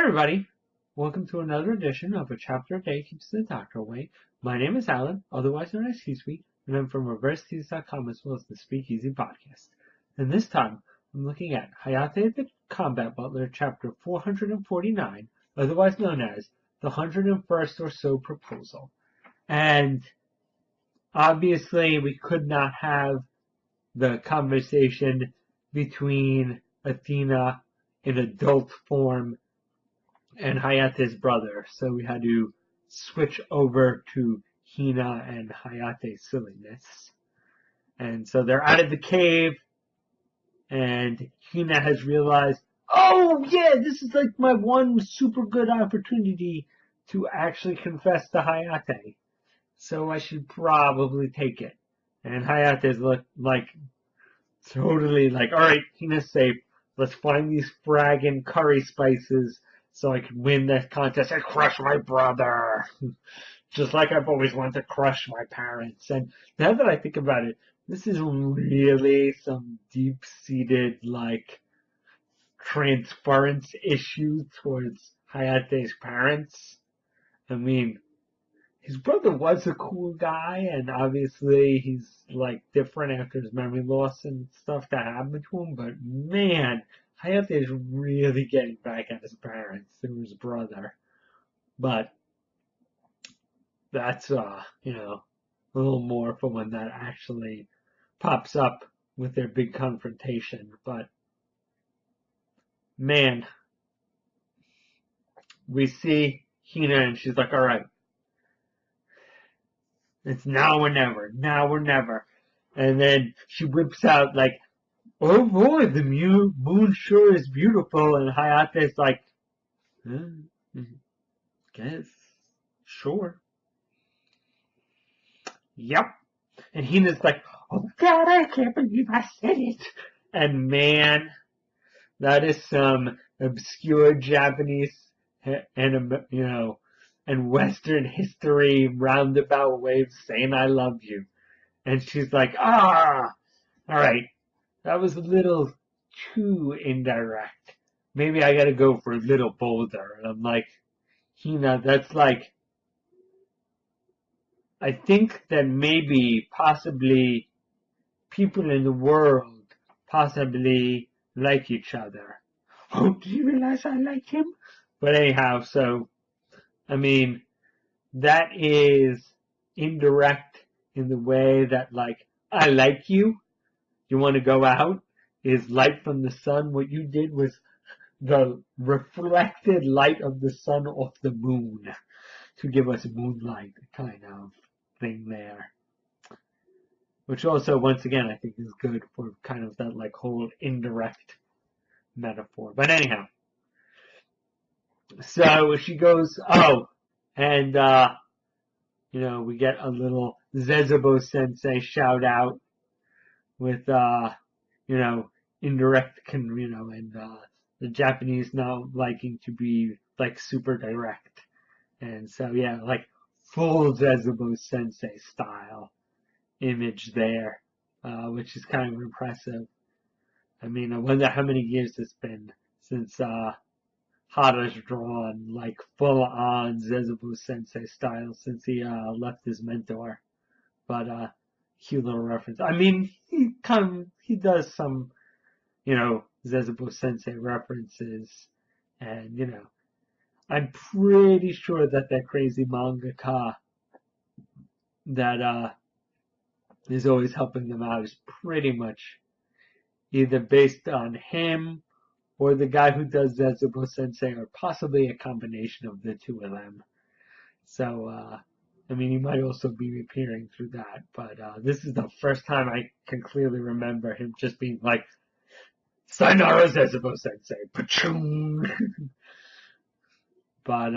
everybody, welcome to another edition of A Chapter a Day Keeps the Doctor Away. My name is Alan, otherwise known as C-Suite, and I'm from ReverseTees.com as well as the Speakeasy Podcast. And this time, I'm looking at Hayate the Combat Butler, Chapter 449, otherwise known as the 101st or so Proposal. And obviously, we could not have the conversation between Athena in adult form and Hayate's brother, so we had to switch over to Hina and Hayate's silliness. And so they're out of the cave, and Hina has realized, oh yeah, this is like my one super good opportunity to actually confess to Hayate. So I should probably take it. And Hayate's like totally like, alright, Hina's safe. Let's find these fragging curry spices so I can win this contest and crush my brother. Just like I've always wanted to crush my parents. And now that I think about it, this is really some deep-seated, like, transference issue towards Hayate's parents. I mean, his brother was a cool guy, and obviously he's, like, different after his memory loss and stuff that happened to him, but man, Hayate is really getting back at his parents through his brother. But that's, a little more for when that actually pops up with their big confrontation. But, man, we see Hina and she's like, alright, it's now or never. And then she whips out like, oh boy, the moon sure is beautiful. And Hayate's like, guess, sure. Yep. And Hina's like, oh God, I can't believe I said it. And man, that is some obscure Japanese and Western history roundabout way of saying I love you. And she's like, alright, that was a little too indirect. Maybe I gotta go for a little bolder. And I'm like, Hina, that's like, I think that maybe, possibly, people in the world possibly like each other. Oh, do you realize I like him? But anyhow, so, I mean, that is indirect in the way that, like, I like you. You want to go out? Is light from the sun. What you did was the reflected light of the sun off the moon to give us moonlight kind of thing there. Which also, once again, I think is good for kind of that, like, whole indirect metaphor. But anyhow. So she goes, and, we get a little Zezebo Sensei shout out with, indirect, and, the Japanese now liking to be, like, super direct. And so, yeah, like, full Zezebo Sensei style image there, which is kind of impressive. I mean, I wonder how many years it's been since, Hara's drawn, like, full-on Zezebo Sensei style since he, left his mentor. But, cute little reference. I mean, he does some, Zezebo Sensei references, and, I'm pretty sure that crazy mangaka that, is always helping them out is pretty much either based on him or the guy who does Zezebo Sensei, or possibly a combination of the two of them. So, I mean, he might also be appearing through that, but this is the first time I can clearly remember him just being like, Sayonara Zezebo Sensei, pachoon! But,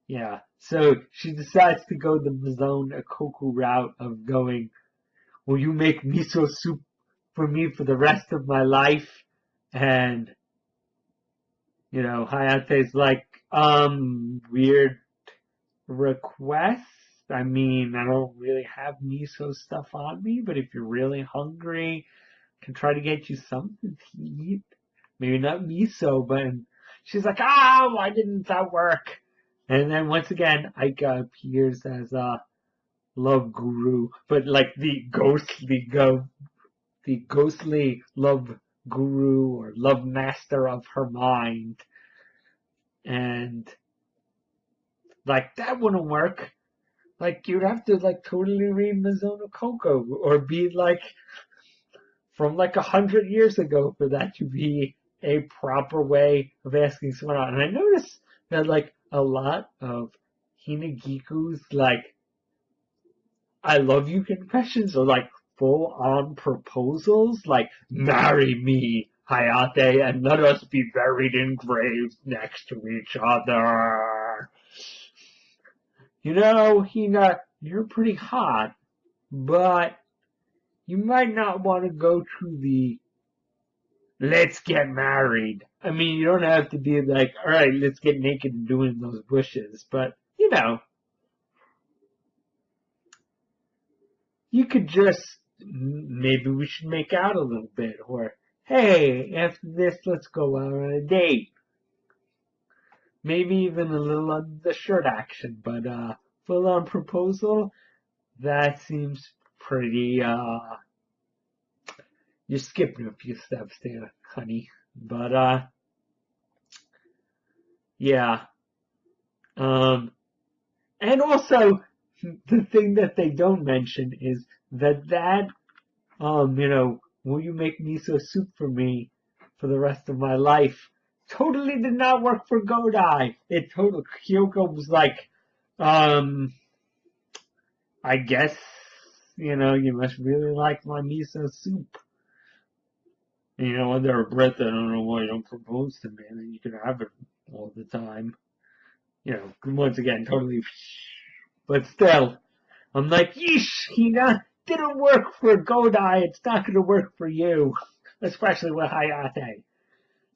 yeah. So she decides to go the Mizone Ikoku route of going, will you make miso soup for me for the rest of my life? And, Hayate's like, weird request. I mean, I don't really have miso stuff on me, but if you're really hungry, I can try to get you something to eat. Maybe not miso, but she's like, why didn't that work? And then once again, Aika appears as a love guru, but like the ghostly love guru or love master of her mind. And like that wouldn't work. Like you'd have to like totally read Mizuno Coco or be like from like 100 years ago for that to be a proper way of asking someone out. And I noticed that like a lot of Hinagiku's like I love you confessions are like full on proposals, like marry me, Hayate, and let us be buried in graves next to each other. You know, Hina, you're pretty hot, but you might not want to go to the let's get married. I mean, you don't have to be like, all right, let's get naked and do it in those bushes, but you know, you could just maybe we should make out a little bit, or hey, after this, let's go out on a date. Maybe even a little on the shirt action, but full on proposal, that seems pretty you're skipping a few steps there, honey. But yeah. And also the thing that they don't mention is that will you make miso soup for me for the rest of my life? Totally did not work for Godai. Kyoko was like, I guess, you must really like my miso soup. Under a breath, I don't know why you don't propose to me, and then you can have it all the time. Once again, totally. But still, I'm like, yeesh, Hina, didn't work for Godai, it's not gonna work for you. Especially with Hayate.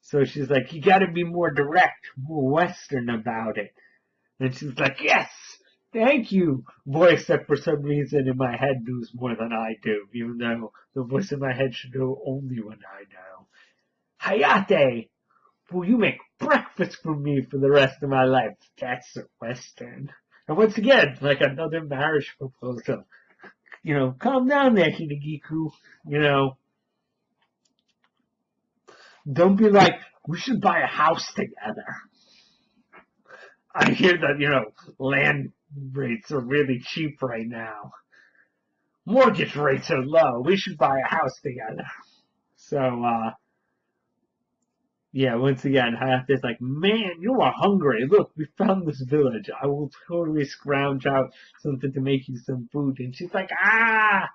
So she's like, you gotta be more direct, more Western about it. And she's like, yes, thank you, voice that for some reason in my head knows more than I do, even though the voice in my head should know only what I know. Hayate, will you make breakfast for me for the rest of my life? That's so Western. And once again, like another marriage proposal. Calm down there, Hinagiku. Don't be like, we should buy a house together. I hear that, land rates are really cheap right now. Mortgage rates are low. We should buy a house together. So, yeah, once again, Hayate's like, man, you are hungry. Look, we found this village. I will totally scrounge out something to make you some food. And she's like, ah!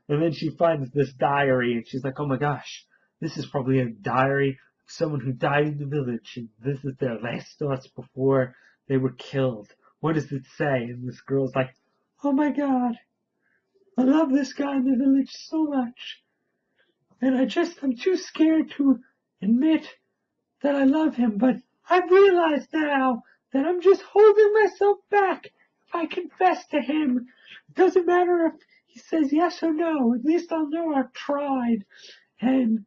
And then she finds this diary, and she's like, oh my gosh, this is probably a diary of someone who died in the village, and this is their last thoughts before they were killed. What does it say? And this girl's like, oh my god, I love this guy in the village so much. And I'm too scared to admit that I love him, but I've realized now that I'm just holding myself back. If I confess to him, it doesn't matter if he says yes or no. At least I'll know I've tried. And,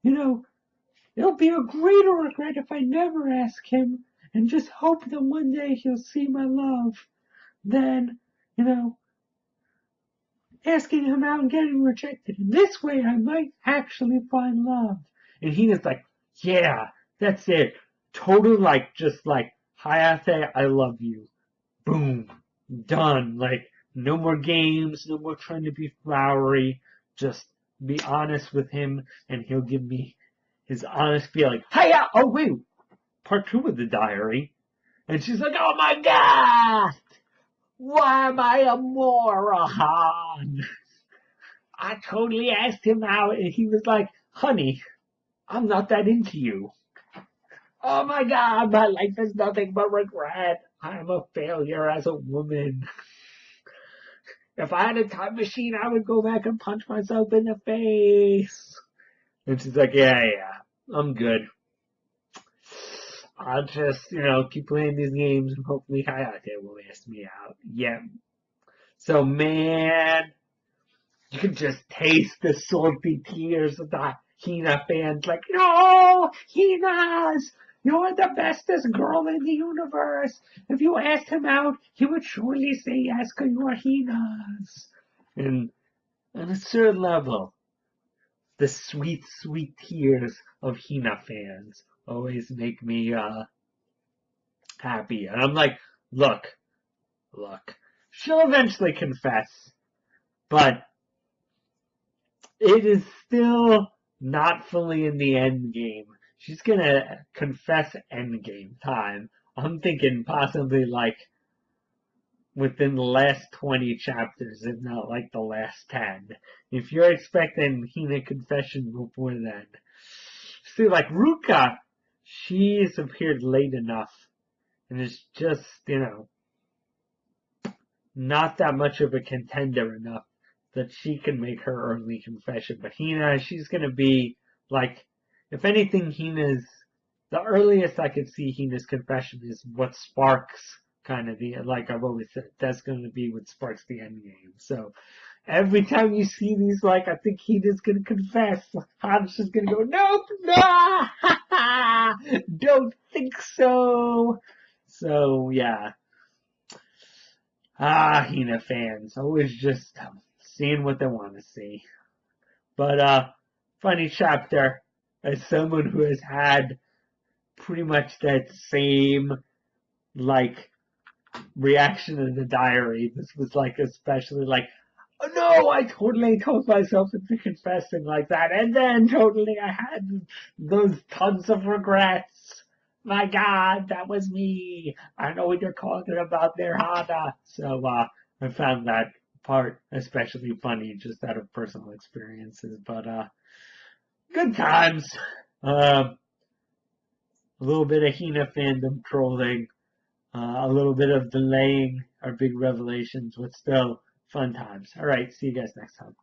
it'll be a greater regret if I never ask him and just hope that one day he'll see my love than, asking him out and getting rejected. And this way I might actually find love. And Hina's like, yeah, that's it. Total, just like, Hayate, I love you. Boom. Done. Like, no more games, no more trying to be flowery. Just be honest with him, and he'll give me his honest feeling. Hiya! Oh, wait. Part 2 of the diary. And she's like, oh my god! Why am I a moron? I totally asked him out, and he was like, honey, I'm not that into you. Oh my god, my life is nothing but regret. I'm a failure as a woman. If I had a time machine, I would go back and punch myself in the face. And she's like, yeah, I'm good. I'll just, keep playing these games and hopefully Hayate will ask me out. Yeah. So, man, you can just taste the salty tears of the Hina fans like, no, Hina's You're the bestest girl in the universe. If you asked him out, he would surely say yes because you're Hina's. And on a certain level, the sweet, sweet tears of Hina fans always make me happy. And I'm like, look, she'll eventually confess, but it is still not fully in the end game. She's gonna confess end game time. I'm thinking possibly like within the last 20 chapters, if not like the last 10. If you're expecting Hina confession before then. See, like Ruka, she's appeared late enough and is just, not that much of a contender enough that she can make her early confession. But Hina, she's going to be like, if anything, the earliest I could see Hina's confession is what sparks kind of like I've always said, that's going to be what sparks the end game. So every time you see these, like, I think Hina's going to confess, Han's just going to go, nope, no, don't think so. So, yeah. Hina fans, always just seeing what they want to see. But, funny chapter, as someone who has had pretty much that same, like, reaction in the diary, this was, like, especially, like, oh no, I totally told myself into confessing like that, and then totally I had those tons of regrets. My God, that was me. I know what you're talking about there, Hada. So, I found that part especially funny just out of personal experiences, but, good times. A little bit of Hina fandom trolling, a little bit of delaying our big revelations, but still fun times. All right, see you guys next time.